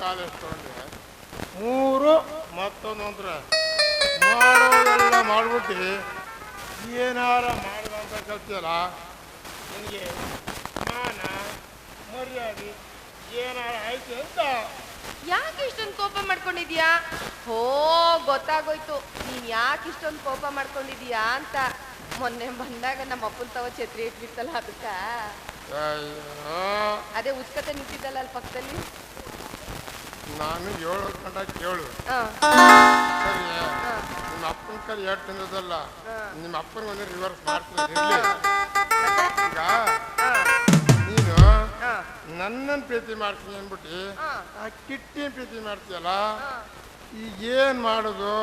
ಕಾಲು ಎಷ್ಟು ತಗೊಂಡೆ? 3 ಮತ್ತೊಂದು ಅಂದ್ರೆ ಮಾಡೋದೆಲ್ಲ ಮಾಡ್ಬಿಟ್ಟು ಏನಾರ ಮಾಡುವಂತ ಕಲ್ತಿಯಲ್ಲ, ನಿನಗೆ ಮಾನ ಮರ್ಯಾದೆ ಏನಾರ ಆಯ್ತು ಅಂತ. ಯಾಕೆ ಇಷ್ಟೊಂದು ಕೋಪ ಮಾಡ್ಕೊಂಡಿದ್ಯಾ? ಹೋ, ಗೊತ್ತಾಗೋಯ್ತು ನೀನ್ ಯಾಕೆ ಇಷ್ಟೊಂದು ಕೋಪ ಮಾಡ್ಕೊಂಡಿದ್ಯಾ ಅಂತ. ಮೊನ್ನೆ ಬಂದಾಗ ನಮ್ಮ ಅಪ್ಪನ ತವ ಛತ್ರಿ ಇಟ್ಬಿತ್ತಲ್ಲ ಅದಕ್ಕ. ಅದೇ ಉಚ್ಕತೆ ನಿಂತಿದ್ದಲ್ಲ ಅಲ್ಲಿ ಪಕ್ಕದಲ್ಲಿ. ನಾನು 7 ಗಂಟ ಕೇಳು ಸರಿ. ನಿಮ್ಮ ಅಪ್ಪನ ಕೈ ಎಷ್ಟು ತಿಂದದಲ್ಲ, ನಿಮ್ಮ ಅಪ್ಪನ ಒಂದು ರಿವರ್ಸ್ ಮಾಡ್ತೀನಿ. ಈಗ ನೀನು ನನ್ನನ್ನು ಪ್ರೀತಿ ಮಾಡ್ತೀನಿ ಅಂದ್ಬಿಟ್ಟು ಆ ಕಿಟ್ಟಿನ ಪ್ರೀತಿ ಮಾಡ್ತೀಯಲ್ಲ, ಈಗ ಏನ್ ಮಾಡೋದು?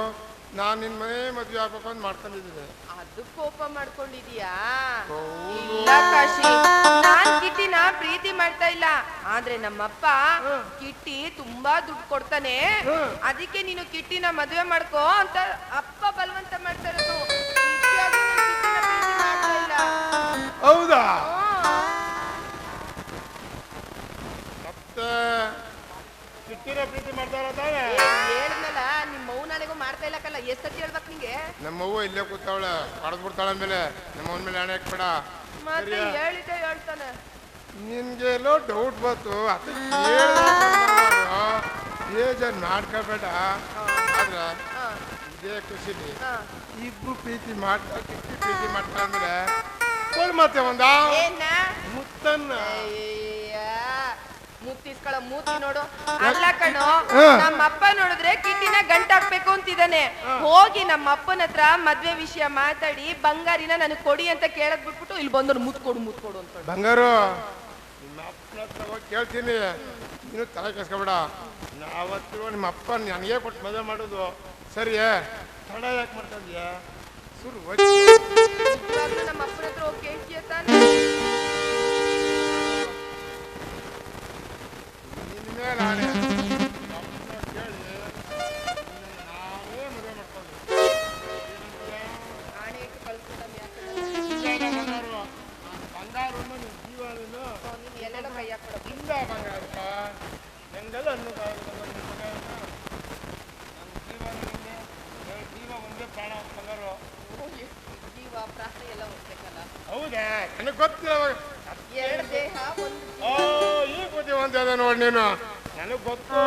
ನಾನು ನಿನ್ ಮನೆ ಮದ್ವೆ ಆಗ್ಬೇಕು ಅಂತ ಮಾಡ್ಕೊಂಡಿದ್ದೀನಿ. ಅದು ಕೋಪ ಮಾಡ್ಕೊಂಡಿದೀಯಾ? ಇಲ್ಲ ಕಾಶಿ, ನಾನ್ ಕಿಟ್ಟಿನ ಪ್ರೀತಿ ಮಾಡ್ತಾ ಇಲ್ಲ. ಆದ್ರೆ ನಮ್ಮಪ್ಪ ಕಿಟ್ಟಿ ತುಂಬಾ ದುಡ್ಡು ಕೊಡ್ತಾನೆ, ಅದಕ್ಕೆ ನೀನು ಕಿಟ್ಟಿನ ಮದ್ವೆ ಮಾಡ್ಕೋ ಅಂತ ಅಪ್ಪ ಬಲವಂತ ಮಾಡ್ತಾ ಇರೋದು. ಹೌದಾ? ಮತ್ತೆ ಕಿಟ್ಟಿನ ಪ್ರೀತಿ ಮಾಡ್ತಾ ಇರೋದಾವೆ ಹೇಳಿದ್ನಲ್ಲ, ನಿಮ್ಮ ಅವ್ವ ನನಗೂ ಮಾಡ್ತಾ ಇಲ್ಲಕ್ಕಲ್ಲ. ಎಷ್ಟೊತ್ತಿ ಹೇಳ್ಬೇಕು ನಿಂಗೆ? ನಮ್ಮವ್ವ ಇಲ್ಲೇ ಕೂತಾವಳೆ, ಹೊಡೆದ್ ಬಿಡ್ತಾಳ. ಮೇಲೆ ನಮ್ಮವನ ಮೇಲೆ ಹಣೆ ಹಾಕ್ಬೇಡ. ಮತ್ತೆ ಹೇಳಿದ್ದೆ ಹೇಳ್ತಾನೆ. ನಿನ್ಗೆ ಎಲ್ಲೋ ಡೌಟ್ ಬಂತು, ಏಜನ್ ಮಾಡ್ಕೋಬೇಡ. ಆದ್ರೆ ಇದೇ ಖುಷಿಲಿ ಇಬ್ರು ಪ್ರೀತಿ ಮಾಡ್ತಾ ಕಿಟ್ಟಿ ಪ್ರೀತಿ ಮಾಡ್ತಾ ಅಂದ್ರೆ ಮತ್ತೆ ಒಂದ ಮುತ್ತನ್ನ ಮುತ್ತಿಸ್ಕೊಳ್ಳೋ ಮೂತಿ ನೋಡು. ಅಲ್ಲ ಕಣೋ, ನಮ್ಮಪ್ಪ ನೋಡಿದ್ರೆ ಕಿಟ್ಟಿನ ಗಂಟಾಕ್ಬೇಕು ಅಂತಿದ್ದಾನೆ. ಹೋಗಿ ನಮ್ಮ ಅಪ್ಪನ ಹತ್ರ ಮದ್ವೆ ವಿಷಯ ಮಾತಾಡಿ ಬಂಗಾರಿನ ನನಗೆ ಕೊಡಿ ಅಂತ ಕೇಳಕ್ ಬಿಟ್ಬಿಟ್ಟು ಇಲ್ಲಿ ಬಂದವ್ರು ಮುತ್ಕೊಡು ಅಂತ. ಬಂಗಾರು, ನಿಮ್ಮ ಅಪ್ಪನ ಹತ್ರ ಹೋಗಿ ಕೇಳ್ತೀನಿ, ನೀನು ತಲೆ ಕೆಸ್ಕೊಬೇಡ. ನಾವತ್ತು ನಿಮ್ಮ ಅಪ್ಪ ನನಗೆ ಕೊಟ್ಟು ಮದುವೆ ಮಾಡೋದು ಸರಿಯೇ? ತಡ ಯಾಕೆ ಮಾಡ್ತಾ ಇದೀಯಾ? ಸುರು ನಮ್ಮ ಅಪ್ಪನ ಹತ್ರ ಹೋಗಿ ಕೇಳ್ತೀಯ ತಾನೆ? ಮೇಲೆ ಆಣೆ ಕೇಳಿ ನಾವೇ ಮದುವೆ ಮಾಡ್ಕೊಂಡು ಆಣೆ ಇಟ್ಟು ಕಳ್ಸ್ಬಿಟ್ಟ. ಬಂಗಾರು ನಿನ್ ಜೀವ ಎಲ್ಲೆಲ್ಲ ಕೈ ಹಾಕ್ಬಿಡ. ಇಲ್ಲ ಬಂಗಾರಪ್ಪ, ಹೆಂಗೆಲ್ಲ ಜೀವ ಒಂದೇ ಪ್ರಾಣ ಬಂಗಾರು. ಜೀವ ಪ್ರಾಣ ಎಲ್ಲ ಹೋಗ್ಬೇಕಲ್ಲ. ಹೌದಾ? ನನಗೆ ಗೊತ್ತಿಲ್ಲ. ಎರಡು ದೇಹ ಈಗ ಬುದ್ಧಿವಂತ ಅದ ನೋಡಿ ನೀನು. ನನಗೆ ಗೊತ್ತು,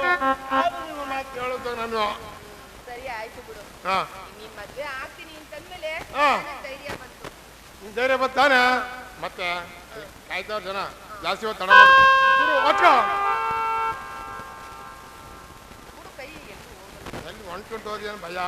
ನೀವು ಮಾತು ಕೇಳುತ್ತ ನಾನು. ಸರಿ ಆಯ್ತು ಬಿಡು. ನೀನ್ ಮದ್ವೆ ಆಗ್ತೀನಿ ಅಂತಂದ್ಮೇಲೆ ಧೈರ್ಯ ಬಂತು. ನಿನ್ ಧೈರ್ಯ ಬತ್ತಾನೆ. ಮತ್ತೆ ಕಾಯ್ತಾರ ಜನ ಜಾಸ್ತಿ ಹೊತ್ತು ತಡ ಎಲ್ಲಿ ಹೊಂಟ್ಕೊಂಡು ಹೋದೇನು ಭಯ.